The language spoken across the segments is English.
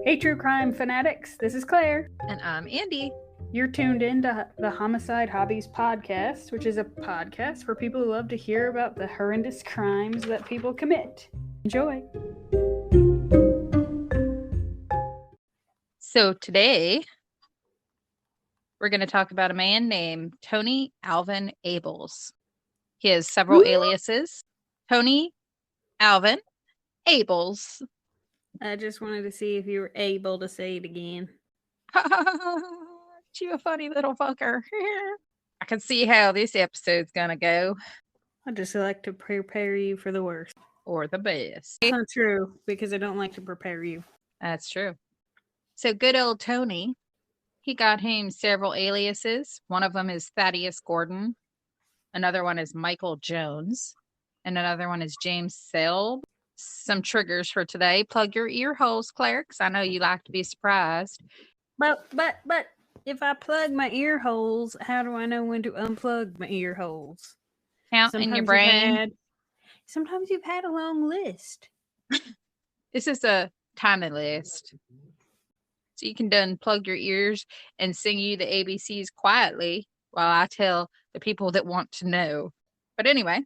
Hey, true crime fanatics, this is Claire. And I'm Andi. You're tuned in to the Homicide Hobbies podcast, which is a podcast for people who love to hear about the horrendous crimes that people commit. Enjoy. So today, we're going to talk about a man named Tony Alvin Ables. He has several aliases. Tony Alvin Ables. I just wanted to see if you were able to say it again. You a funny little fucker. I can see how this episode's going to go. I just like to prepare you for the worst. Or the best. That's not true, because I don't like to prepare you. That's true. So good old Tony, he got him several aliases. One of them is Thaddeus Gordon. Another one is Michael Jones. And another one is James Selb. Some triggers for today. Plug your ear holes, Claire, because I know you like to be surprised. But if I plug my ear holes, how do I know when to unplug my ear holes? Count in your brain. Sometimes you've had a long list. This is a tiny list. So you can unplug your ears and sing you the ABCs quietly while I tell the people that want to know. But anyway.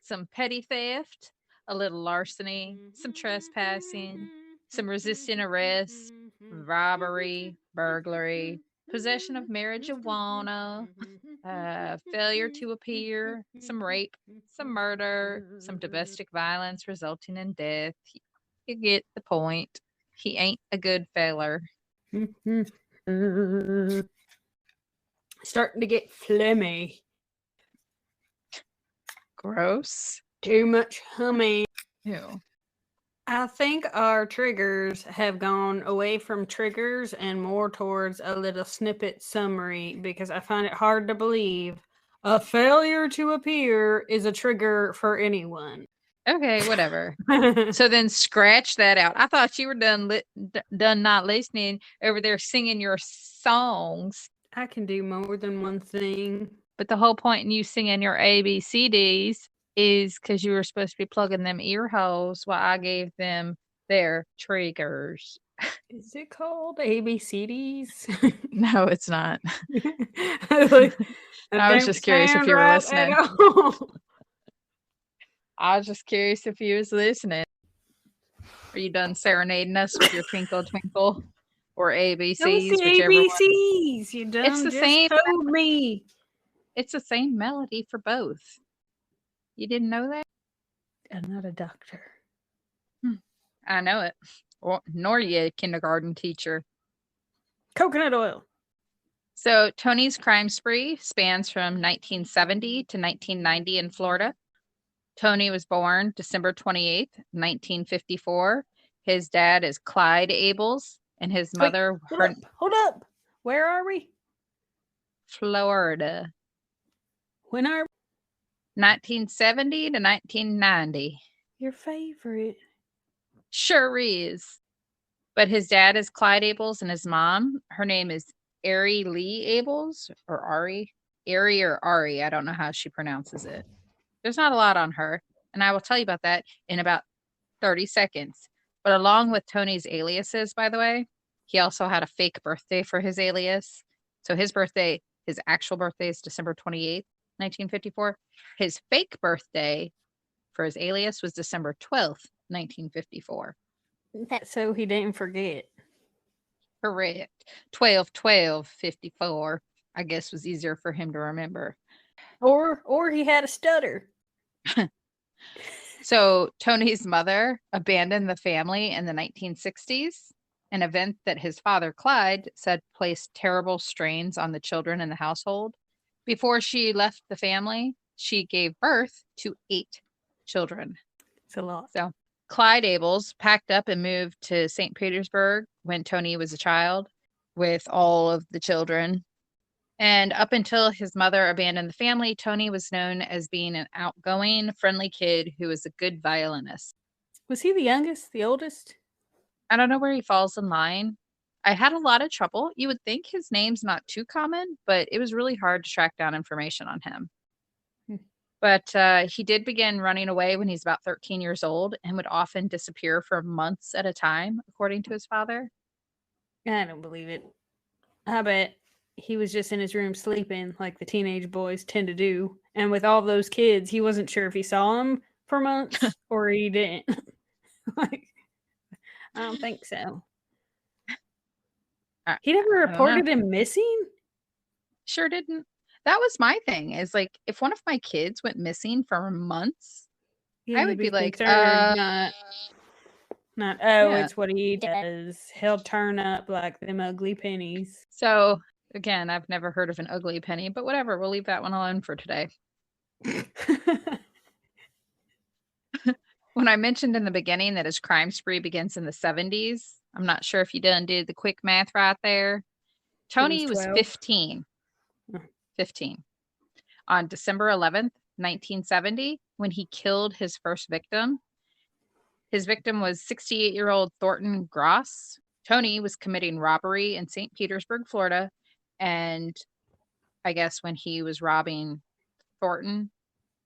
Some petty theft, a little larceny, some trespassing, some resisting arrest, robbery, burglary, possession of marijuana, failure to appear, some rape, some murder, some domestic violence resulting in death. You get the point. He ain't a good feller. Starting to get phlegmy. Gross. Too much humming. Ew. I think our triggers have gone away from triggers and more towards a little snippet summary, because I find it hard to believe a failure to appear is a trigger for anyone. Okay, whatever. So then scratch that out. I thought you were done not listening over there singing your songs. I can do more than one thing. But the whole point in you singing your ABCDs is because you were supposed to be plugging them ear holes while I gave them their triggers. Is it called ABCDs? No, it's not. I was just curious if you were listening. I was just curious if you was listening. Are you done serenading us with your Twinkle Twinkle or ABCs? Whichever ABCs. You done it's the just same told me. It's the same melody for both. You didn't know that? I'm not a doctor. I know it. Nor you, kindergarten teacher. Coconut oil. So Tony's crime spree spans from 1970 to 1990 in Florida. Tony was born December 28th, 1954. His dad is Clyde Ables, and his mother... Hold up. Where are we? Florida. When are we? 1970 to 1990. Your favorite. Sure is. But his dad is Clyde Ables, and his mom, her name is Ari Lee Ables, or Ari. Ari or Ari, I don't know how she pronounces it. There's not a lot on her, and I will tell you about that in about 30 seconds. But along with Tony's aliases, by the way, he also had a fake birthday for his alias. So his actual birthday is December 28th, 1954. His fake birthday for his alias was December 12th, 1954. So he didn't forget. Correct. 12/12/54, I guess, was easier for him to remember. Or he had a stutter. So Tony's mother abandoned the family in the 1960s, an event that his father, Clyde, said placed terrible strains on the children in the household. Before she left the family, she gave birth to 8 children. It's a lot. So Clyde Ables packed up and moved to St. Petersburg when Tony was a child with all of the children. And up until his mother abandoned the family, Tony was known as being an outgoing, friendly kid who was a good violinist. Was he the youngest, the oldest? I don't know where he falls in line. I had a lot of trouble. You would think his name's not too common, but it was really hard to track down information on him. But he did begin running away when he's about 13 years old and would often disappear for months at a time, according to his father. I don't believe it. I bet he was just in his room sleeping like the teenage boys tend to do. And with all those kids, he wasn't sure if he saw them for months or he didn't. Like, I don't think so. He never reported him missing? Sure didn't. That was my thing, is like, if one of my kids went missing for months, I would be like, not, Yeah. it's what he does. He'll turn up like them ugly pennies. So, again, I've never heard of an ugly penny, but whatever, we'll leave that one alone for today. When I mentioned in the beginning that his crime spree begins in the 70s, I'm not sure if you did the quick math right there. Tony was 15. 15. On December 11th, 1970, when he killed his first victim. His victim was 68-year-old Thornton Gross. Tony was committing robbery in St. Petersburg, Florida, and I guess when he was robbing Thornton,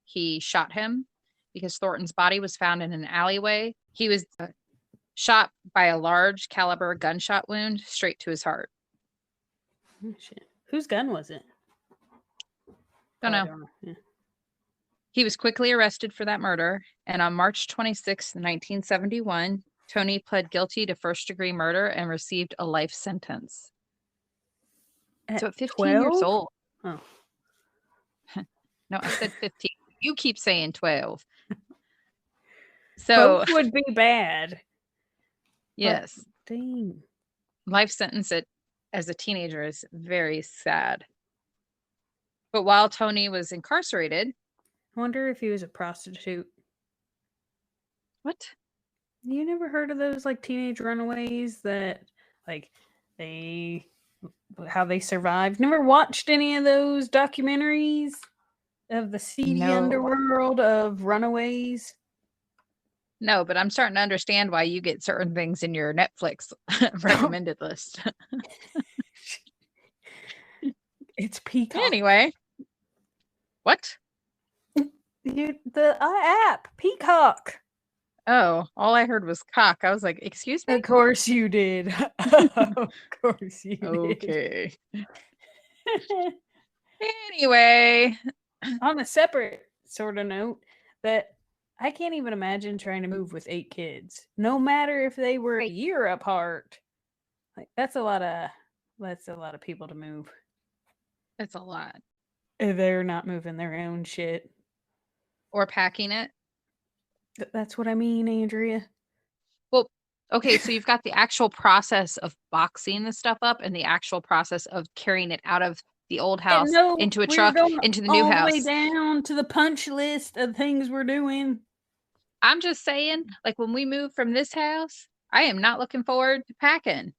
he shot him because Thornton's body was found in an alleyway. He was shot by a large caliber gunshot wound straight to his heart. Oh, shit. Whose gun was it? Don't know. Yeah. He was quickly arrested for that murder, and on March 26, 1971, Tony pled guilty to first-degree murder and received a life sentence. So at 15 12? years old. Oh. No, I said 15. You keep saying 12. So both would be bad. Yes. Dang. Life sentence as a teenager is very sad. But while Tony was incarcerated. I wonder if he was a prostitute. What? You never heard of those like teenage runaways that like how they survived? Never watched any of those documentaries of the seedy underworld of runaways? No, but I'm starting to understand why you get certain things in your Netflix recommended list. It's Peacock. Anyway. What? The app, Peacock. Oh, all I heard was cock. I was like, excuse me? Of course you did. Of course you did. Okay. Anyway. On a separate sort of note, that I can't even imagine trying to move with 8 kids, no matter if they were a year apart. Like that's a lot of people to move. It's a lot. If they're not moving their own shit. Or packing it. That's what I mean, Andrea. Well, okay, so you've got the actual process of boxing the stuff up and the actual process of carrying it out of the old house into a truck, into the new house. All the way down to the punch list of things we're doing. I'm just saying, like when we move from this house, I am not looking forward to packing.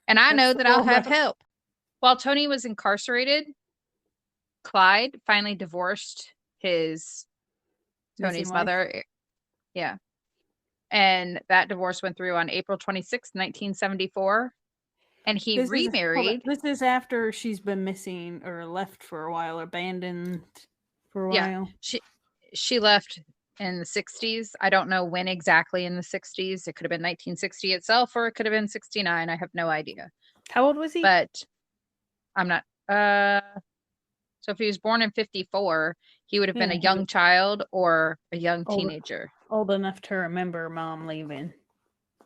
And I know that I'll have help. While Tony was incarcerated, Clyde finally divorced Tony's mother. Yeah. And that divorce went through on April 26, 1974. And he remarried. This is after she's been missing or left for a while, abandoned for a while. Yeah. She left in the 60s. I don't know when exactly in the 60s. It could have been 1960 itself, or it could have been 69. I have no idea. How old was he? But I'm not. So if he was born in 54, he would have been a young child or a young teenager. Old enough to remember mom leaving.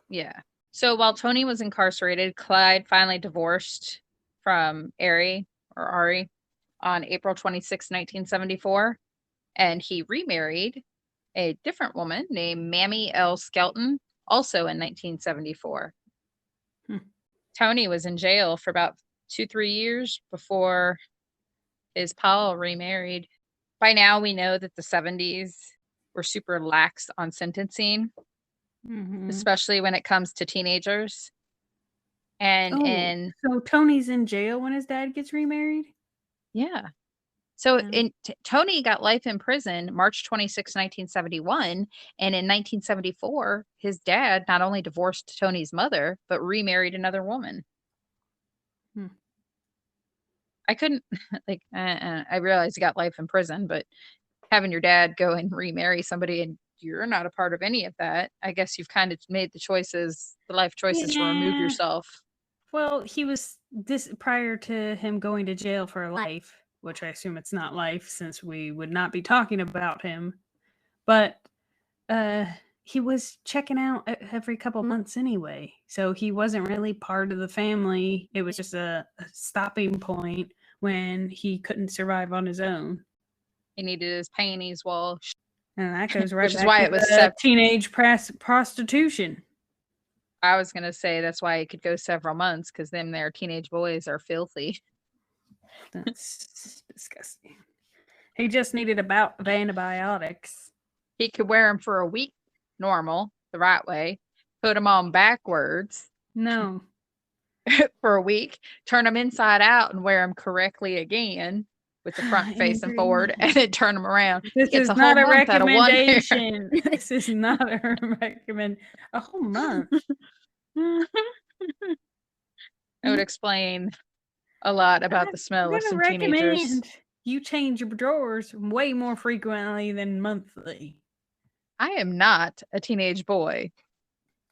Yeah. So while Tony was incarcerated, Clyde finally divorced from Ari on April 26, 1974. And he remarried a different woman named Mammy L. Skelton, also in 1974. Tony was in jail for about 2-3 years before his pal remarried. By now, we know that the 70s were super lax on sentencing, especially when it comes to teenagers. And so Tony's in jail when his dad gets remarried? Yeah. So Tony got life in prison March 26, 1971. And in 1974, his dad not only divorced Tony's mother, but remarried another woman. I couldn't, like, I realized you got life in prison, but having your dad go and remarry somebody and you're not a part of any of that, I guess you've kind of made the life choices to remove Yeah. yourself. Well, he was this prior to him going to jail for life, which I assume it's not life since we would not be talking about him. But uh he was checking out every couple months anyway. So he wasn't really part of the family. It was just a stopping point when he couldn't survive on his own. He needed his panties washed. And that goes right Which is back why to it was the teenage prostitution. I was gonna say that's why it could go several months, because them their teenage boys are filthy. That's disgusting. He just needed a bout of antibiotics. He could wear them for a week, normal, the right way, put them on backwards No. for a week, turn them inside out and wear them correctly again with the front facing forward, and then turn them around. This It's is a whole not a month out of one pair. recommendation. This is not a recommend. A whole month. It would explain a lot about the smell of some teenagers. You change your drawers way more frequently than monthly. I am not a teenage boy,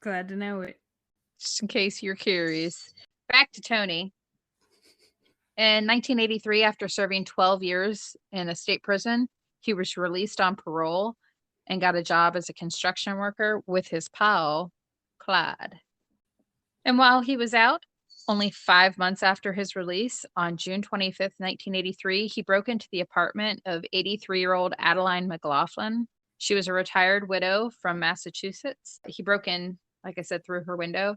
Glad to know it. just in case you're curious. Back to Tony. In 1983, after serving 12 years in a state prison, he was released on parole and got a job as a construction worker with his pal, Clyde. And while he was out, only 5 months after his release, on June 25th, 1983, he broke into the apartment of 83-year-old Adeline McLaughlin. She was a retired widow from Massachusetts. He broke in, like I said, through her window.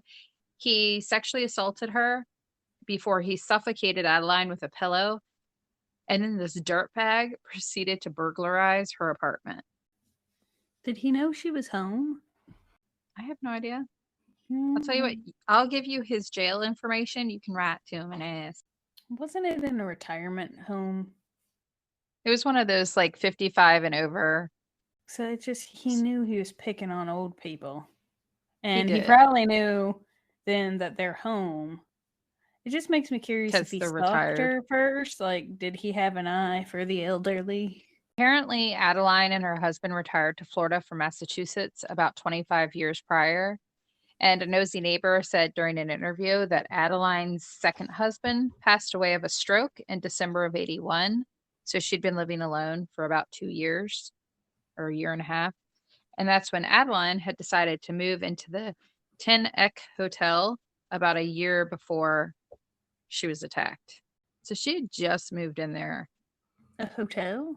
He sexually assaulted her before he suffocated Adeline with a pillow. And then this dirtbag proceeded to burglarize her apartment. Did he know she was home? I have no idea. I'll tell you what, I'll give you his jail information. You can write to him and ask. Wasn't it in a retirement home? It was one of those like 55 and over. So it just, he knew he was picking on old people. And he did. probably knew then that they're home. It just makes me curious if he they're stalked retired. her first. Like, did he have an eye for the elderly? Apparently, Adeline and her husband retired to Florida from Massachusetts about 25 years prior. And a nosy neighbor said during an interview that Adeline's second husband passed away of a stroke in December of 81. So she'd been living alone for about 2 years or a year and a half. And that's when Adeline had decided to move into the Ten Eck Hotel about a year before she was attacked. So she had just moved in there. A hotel?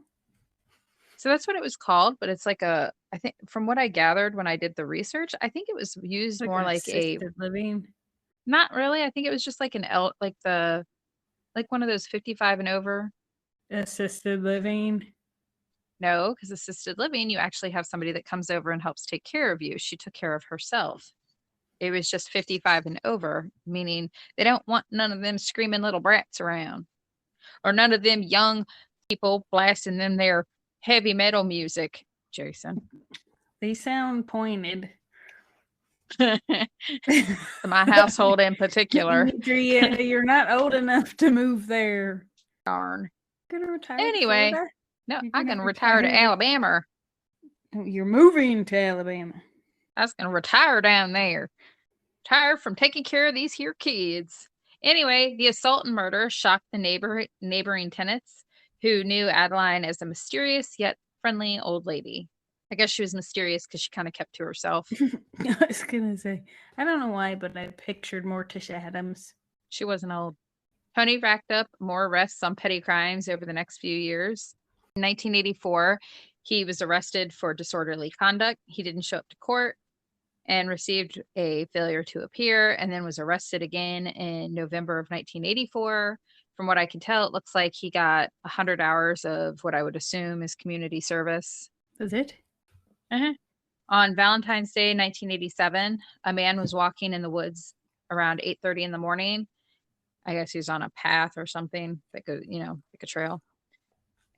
So that's what it was called, but it's like I think from what I gathered when I did the research, I think it was used Like more an like assisted living? not really. I think it was just like like one of those 55 and over. Assisted living? No, because assisted living, you actually have somebody that comes over and helps take care of you. She took care of herself. It was just 55 and over, meaning they don't want none of them screaming little brats around, or none of them young people blasting them their heavy metal music, Jason. They sound pointed. My household in particular. Demetria, you're not old enough to move there. Darn. Gonna retire Anyway, to Florida? no, You're I'm gonna gonna retire to retire? Alabama. You're moving to Alabama. I was gonna retire down there. Retire from taking care of these here kids. Anyway, the assault and murder shocked the neighboring tenants, who knew Adeline as a mysterious yet friendly old lady. I guess she was mysterious because she kind of kept to herself. I was gonna say, I don't know why, but I pictured Morticia Adams. She wasn't old. Tony racked up more arrests on petty crimes over the next few years. In 1984, he was arrested for disorderly conduct. He didn't show up to court and received a failure to appear, and then was arrested again in November of 1984. From what I can tell, it looks like he got 100 hours of what I would assume is community service. Was it? Uh-huh. On Valentine's Day, 1987, a man was walking in the woods around 8:30 in the morning. I guess he was on a path or something that could, like a trail.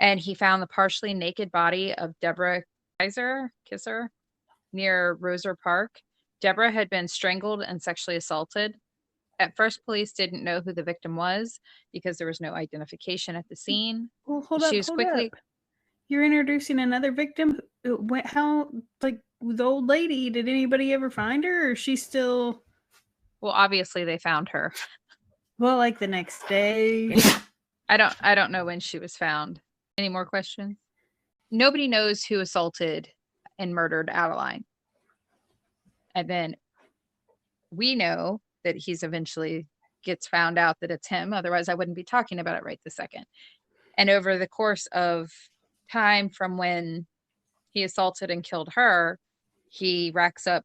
And he found the partially naked body of Deborah Kisser near Roser Park. Deborah had been strangled and sexually assaulted. At first, police didn't know who the victim was because there was no identification at the scene. Well, hold She up, was hold quickly. up. You're introducing another victim? How, like, the old lady, did anybody ever find her, or is she still... Well, obviously they found her. Well, like the next day? I don't know when she was found. Any more questions? Nobody knows who assaulted and murdered Adeline. And then we know that he's eventually gets found out that it's him. Otherwise, I wouldn't be talking about it right this second. And over the course of time from when he assaulted and killed her, he racks up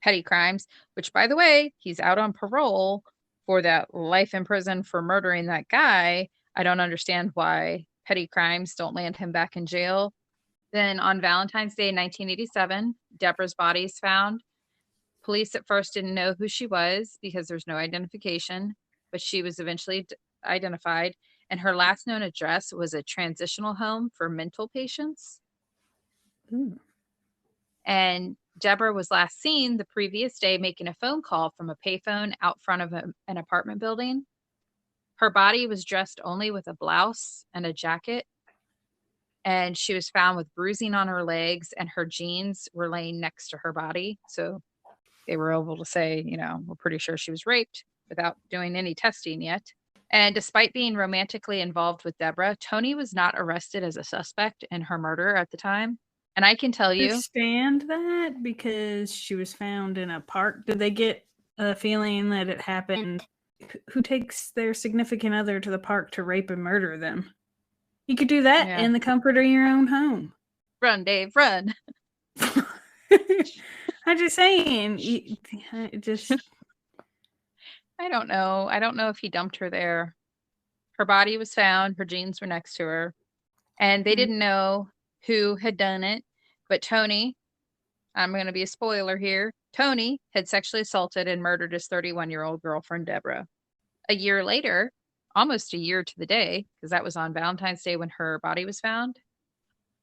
petty crimes, which, by the way, he's out on parole for that life in prison for murdering that guy. I don't understand why petty crimes don't land him back in jail. Then on Valentine's Day, 1987, Deborah's body is found. Police at first didn't know who she was because there's no identification, but she was eventually identified, and her last known address was a transitional home for mental patients. Ooh. And Deborah was last seen the previous day making a phone call from a payphone out front of an apartment building. Her body was dressed only with a blouse and a jacket, and she was found with bruising on her legs, and her jeans were laying next to her body. So they were able to say, we're pretty sure she was raped without doing any testing yet. And despite being romantically involved with Deborah, Tony was not arrested as a suspect in her murder at the time. And I can tell you, Understand that because she was found in a park. Did they get a feeling that it happened? Who takes their significant other to the park to rape and murder them? You could do that in the comfort of your own home. Run, Dave, run. I'm just saying. I don't know. I don't know if he dumped her there. Her body was found. Her jeans were next to her. And they didn't know who had done it. But Tony, I'm going to be a spoiler here, Tony had sexually assaulted and murdered his 31-year-old girlfriend, Deborah. A year later, almost a year to the day, because that was on Valentine's Day when her body was found.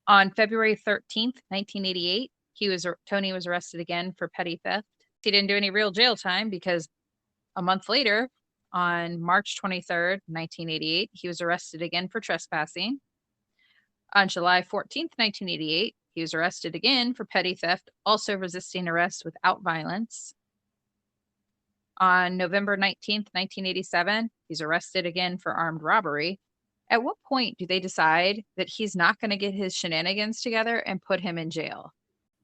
On February 13th, 1988, Tony was arrested again for petty theft. He didn't do any real jail time because a month later, on March 23rd, 1988, he was arrested again for trespassing. On July 14th, 1988, he was arrested again for petty theft, also resisting arrest without violence. On November 19th, 1987, he's arrested again for armed robbery. At what point do they decide that he's not going to get his shenanigans together and put him in jail?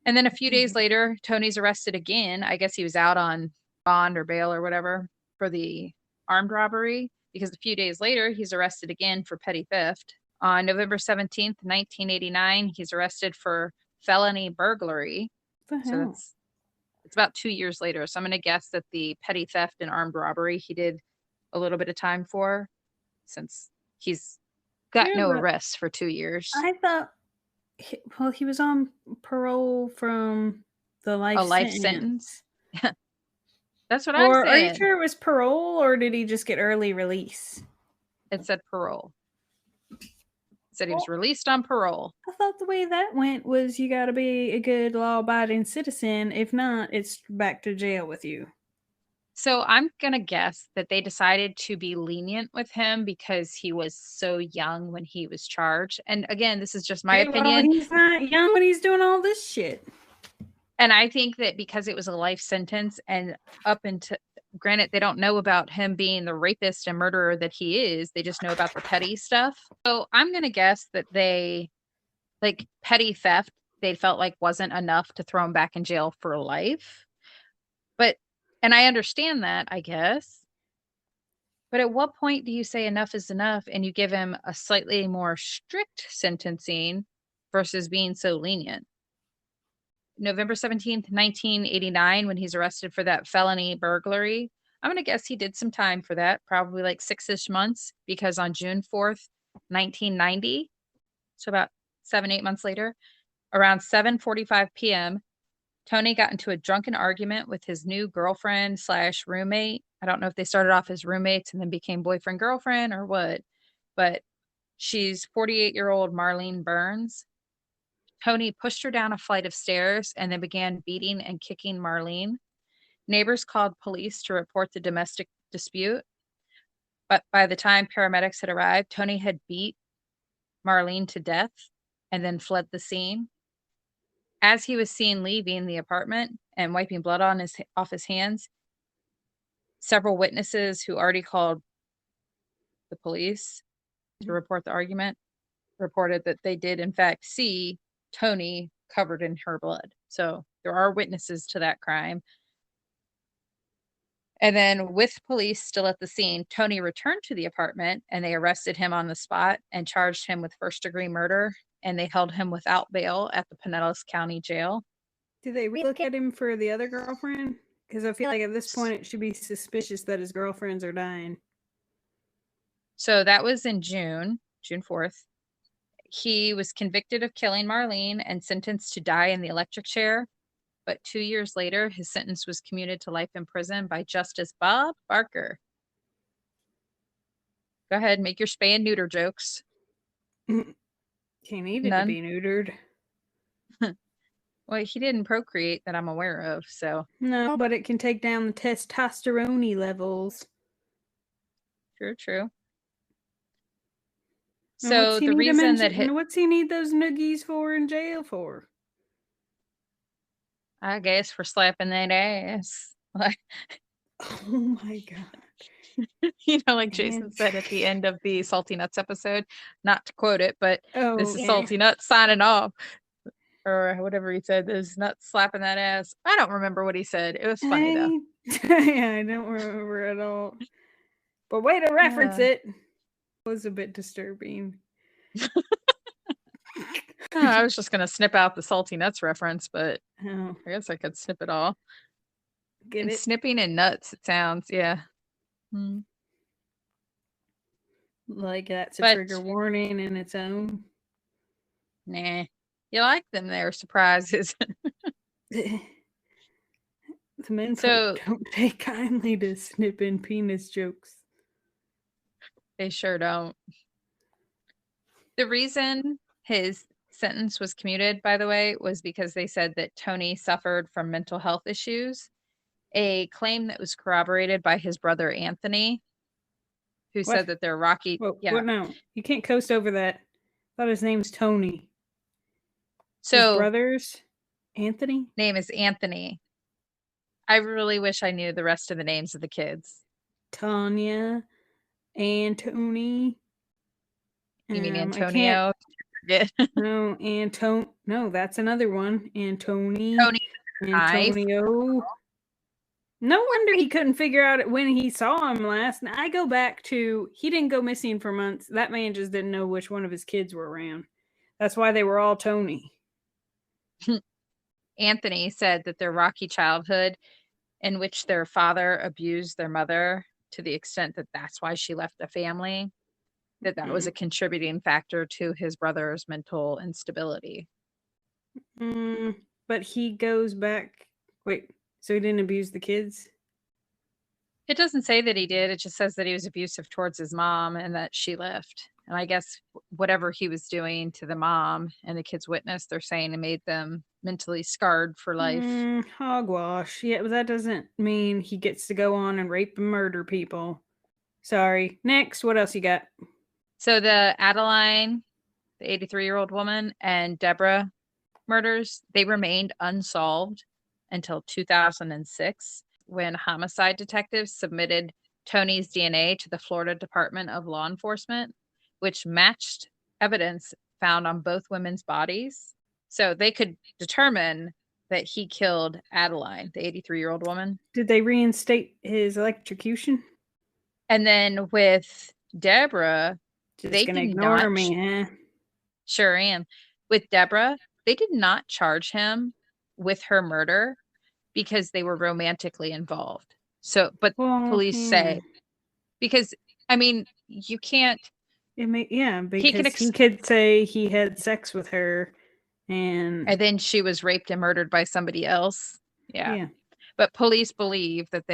And then a few days later, Tony's arrested again. I guess he was out on bond or bail or whatever for the armed robbery, because a few days later, he's arrested again for petty theft. On November 17th, 1989, he's arrested for felony burglary. So it's about 2 years later. So I'm going to guess that the petty theft and armed robbery he did a little bit of time for, since he's got no arrests for 2 years. I thought, he was on parole from the life sentence. That's what I'm saying. Are you sure it was parole, or did he just get early release? It said parole. Said he was released on parole. I thought the way that went was you got to be a good law-abiding citizen. If not, it's back to jail with you. So I'm going to guess that they decided to be lenient with him because he was so young when he was charged. And again, this is just my opinion. He's not young when he's doing all this shit. And I think that because it was a life sentence, and up into, granted, they don't know about him being the rapist and murderer that he is. They just know about the petty stuff. So I'm going to guess that they, like, petty theft, they felt like wasn't enough to throw him back in jail for life. And I understand that, I guess. But at what point do you say enough is enough and you give him a slightly more strict sentencing versus being so lenient? November 17th, 1989, when he's arrested for that felony burglary, I'm going to guess he did some time for that, probably like 6-ish months, because on June 4th, 1990, so about 7-8 months later, around 7:45 p.m., Tony got into a drunken argument with his new girlfriend / roommate. I don't know if they started off as roommates and then became boyfriend girlfriend or what, but she's 48-year-old Marlene Burns. Tony pushed her down a flight of stairs and then began beating and kicking Marlene. Neighbors called police to report the domestic dispute. But by the time paramedics had arrived, Tony had beat Marlene to death and then fled the scene. As he was seen leaving the apartment and wiping blood off his hands, several witnesses who already called the police to report the argument reported that they did, in fact, see Tony covered in her blood. So there are witnesses to that crime. And then, with police still at the scene, Tony returned to the apartment and they arrested him on the spot and charged him with first-degree murder. And they held him without bail at the Pinellas County Jail. Did they look at him for the other girlfriend? Because I feel like at this point it should be suspicious that his girlfriends are dying. So that was in June 4th. He was convicted of killing Marlene and sentenced to die in the electric chair. But 2 years later, his sentence was commuted to life in prison by Justice Bob Barker. Go ahead, make your spay and neuter jokes. He needed to be neutered. Well, he didn't procreate that I'm aware of, so. No, but it can take down the testosterone levels. True. So the reason that what's he need those noogies for in jail for? I guess for slapping that ass. Oh my god. Like Jason said at the end of the Salty Nuts episode, not to quote it, but this is Salty Nuts signing off. Or whatever he said, this nuts slapping that ass. I don't remember what he said. It was funny though. Yeah, I don't remember at all. But way to reference it. Was a bit disturbing. I was just going to snip out the Salty Nuts reference, but I guess I could snip it all. Get it? Snipping and nuts, it sounds, yeah. Like that's a trigger warning in its own. Nah. You like them, they're surprises. The men don't take kindly to snipping penis jokes. They sure don't. The reason his sentence was commuted, by the way, was because they said that Tony suffered from mental health issues, a claim that was corroborated by his brother Anthony, who said that they're rocky. What now? You can't coast over that. I thought his name's Tony. So his brothers, Anthony? Name is Anthony. I really wish I knew the rest of the names of the kids. Tanya, Anthony. You mean Antonio? No, that's another one. Antonio. No wonder he couldn't figure out it when he saw him last. I go back to, he didn't go missing for months. That man just didn't know which one of his kids were around. That's why they were all Tony. Anthony said that their rocky childhood, in which their father abused their mother to the extent that that's why she left the family, that was a contributing factor to his brother's mental instability. But he goes back. Wait, so he didn't abuse the kids? It doesn't say that he did. It just says that he was abusive towards his mom and that she left. And I guess whatever he was doing to the mom and the kids witnessed, they're saying it made them mentally scarred for life. Hogwash. Yeah, but that doesn't mean he gets to go on and rape and murder people. Sorry. Next, what else you got? So the Adeline, the 83-year-old woman, and Deborah murders, they remained unsolved until 2006, when homicide detectives submitted Tony's DNA to the Florida Department of Law Enforcement, which matched evidence found on both women's bodies. So they could determine that he killed Adeline, the 83-year-old woman. Did they reinstate his electrocution? And then with Deborah, they can ignore me, huh? Sure am. With Deborah, they did not charge him with her murder because they were romantically involved. So, but police say, because, I mean, you can't. Because he could say he had sex with her and then she was raped and murdered by somebody else. Yeah. But police believe that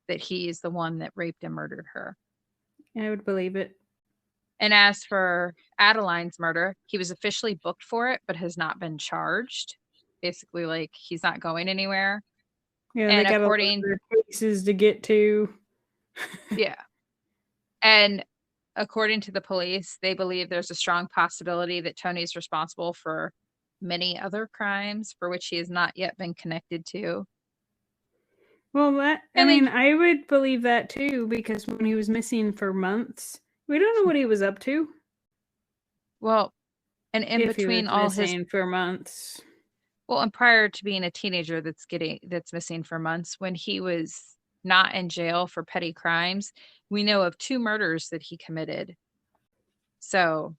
he is the one that raped and murdered her. I would believe it. And as for Adeline's murder, he was officially booked for it, but has not been charged. Basically, like, he's not going anywhere. Yeah, and they got according cases to get to. Yeah. And according to the police, they believe there's a strong possibility that Tony is responsible for many other crimes for which he has not yet been connected to. Well, I And mean, then, I would believe that too, because when he was missing for months, we don't know what he was up to. well, and in If he was between all his, missing for months. well, and prior to being a teenager that's missing for months, when he was not in jail for petty crimes, we know of 2 murders that he committed. So,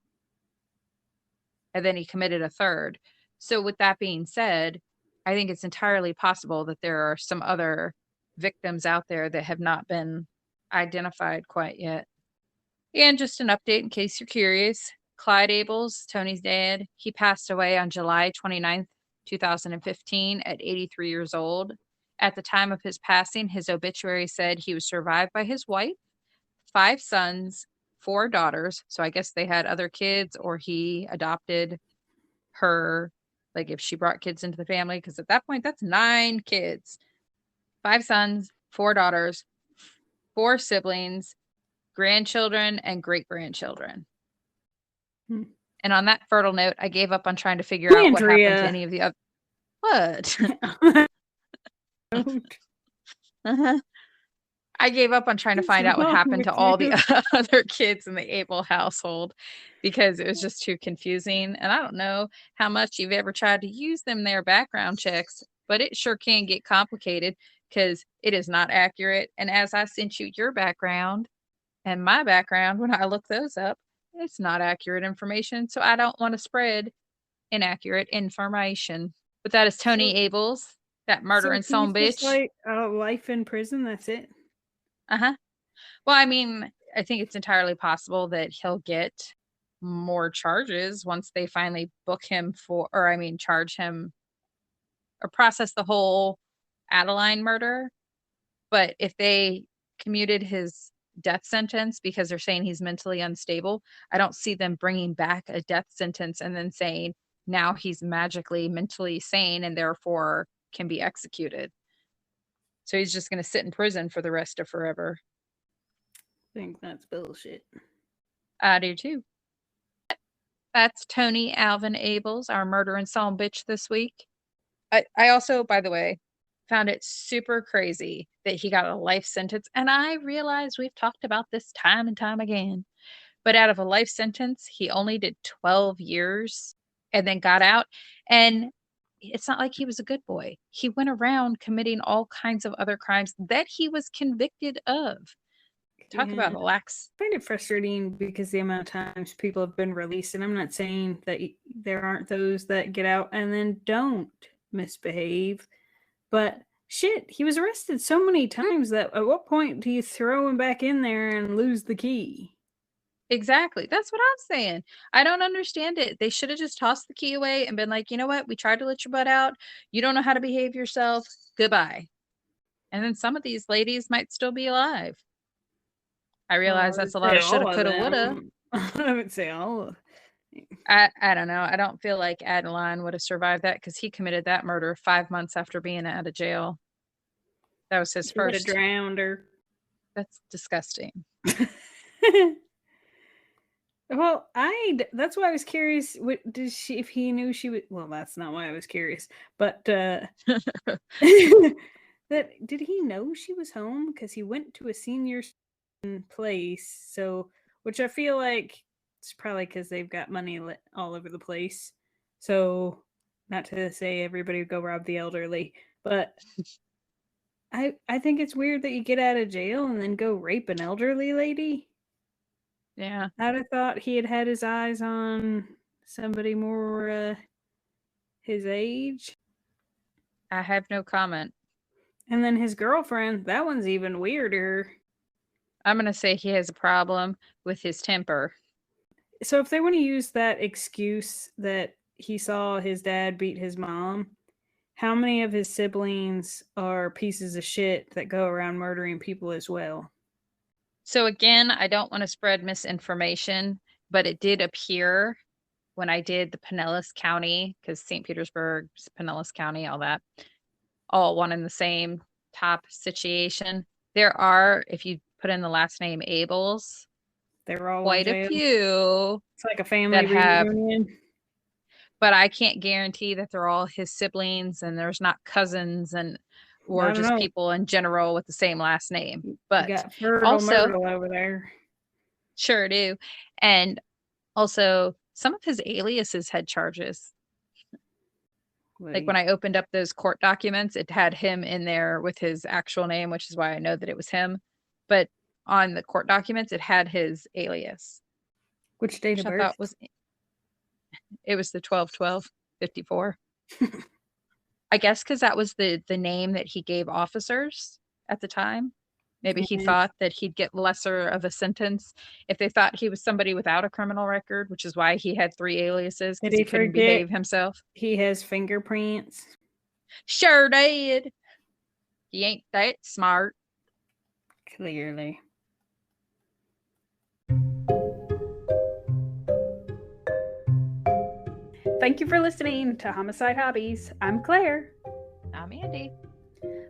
and then he committed a third. So with that being said, I think it's entirely possible that there are some other victims out there that have not been identified quite yet. And just an update in case you're curious, Clyde Ables, Tony's dad, he passed away on July 29th, 2015 at 83 years old. At the time of his passing, his obituary said he was survived by his wife, 5 sons, 4 daughters. So I guess they had other kids or he adopted her, like if she brought kids into the family, because at that point, that's 9 kids, 5 sons, 4 daughters, 4 siblings, grandchildren, and great grandchildren. Hmm. And on that fertile note, I gave up on trying to figure out what happened to any of the other. What? Uh-huh. I gave up on trying to find out what happened to all the other kids in the Able household because it was just too confusing. And I don't know how much you've ever tried to use them their background checks, but it sure can get complicated because it is not accurate. And as I sent you your background and my background, when I look those up, it's not accurate information. So I don't want to spread inaccurate information. But that is Tony Ables, that murdering son Just bitch. like life in prison. That's it. Uh-huh. Well, I mean, I think it's entirely possible that he'll get more charges once they finally book him for, or I mean, charge him or process the whole Adeline murder. But if they commuted his death sentence because they're saying he's mentally unstable, I don't see them bringing back a death sentence and then saying now he's magically mentally sane and therefore can be executed. So he's just going to sit in prison for the rest of forever. I think that's bullshit. I do too. That's Tony Alvin Ables, our murder and son bitch this week. I also, by the way, found it super crazy that he got a life sentence. And I realize we've talked about this time and time again. But out of a life sentence, he only did 12 years and then got out. And it's not like he was a good boy. He went around committing all kinds of other crimes that he was convicted of. Talk about a lax. I find it frustrating because the amount of times people have been released, and I'm not saying that there aren't those that get out and then don't misbehave, but shit, he was arrested so many times that at what point do you throw him back in there and lose the key? Exactly. That's what I'm saying. I don't understand it. They should have just tossed the key away and been like, you know what? We tried to let your butt out. You don't know how to behave yourself. Goodbye. And then some of these ladies might still be alive. I realize that's a lot of shoulda, coulda, woulda. I would say all of I don't know. I don't feel like Adeline would have survived that because he committed that murder 5 months after being out of jail. That was his he would have first. drowned her. That's disgusting. Well, that's why I was curious. What did she? If he knew she would. Well, that's not why I was curious. But that did he know she was home? Because he went to a senior place. So, which I feel like it's probably because they've got money all over the place. So, not to say everybody would go rob the elderly, but I think it's weird that you get out of jail and then go rape an elderly lady. Yeah. I'd have thought he had his eyes on somebody more his age. I have no comment. And then his girlfriend, that one's even weirder. I'm going to say he has a problem with his temper. So if they want to use that excuse that he saw his dad beat his mom, how many of his siblings are pieces of shit that go around murdering people as well? So again, I don't want to spread misinformation, but it did appear when I did the Pinellas County, because St. Petersburg, Pinellas County, all that, all one in the same top situation. There are, if you put in the last name Ables. They're all Quite in a jail. few. It's like a family that have- reunion. But I can't guarantee that they're all his siblings and there's not cousins or just people in general with the same last name. But you got Fertile also, Myrtle over there. Sure do. And also, some of his aliases had charges. Like when I opened up those court documents, it had him in there with his actual name, which is why I know that it was him. But on the court documents, it had his alias. Which date of birth? I thought it was the 12/12/54. I guess because that was the name that he gave officers at the time. Maybe he thought that he'd get lesser of a sentence if they thought he was somebody without a criminal record, which is why he had 3 aliases, because he couldn't behave himself. He has fingerprints. Sure did. He ain't that smart. Clearly. Thank you for listening to Homicide Hobbies. I'm Claire. I'm Andi.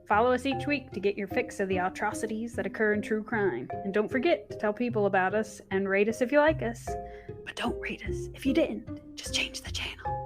Follow us each week to get your fix of the atrocities that occur in true crime. And don't forget to tell people about us and rate us if you like us. But don't rate us if you didn't. Just change the channel.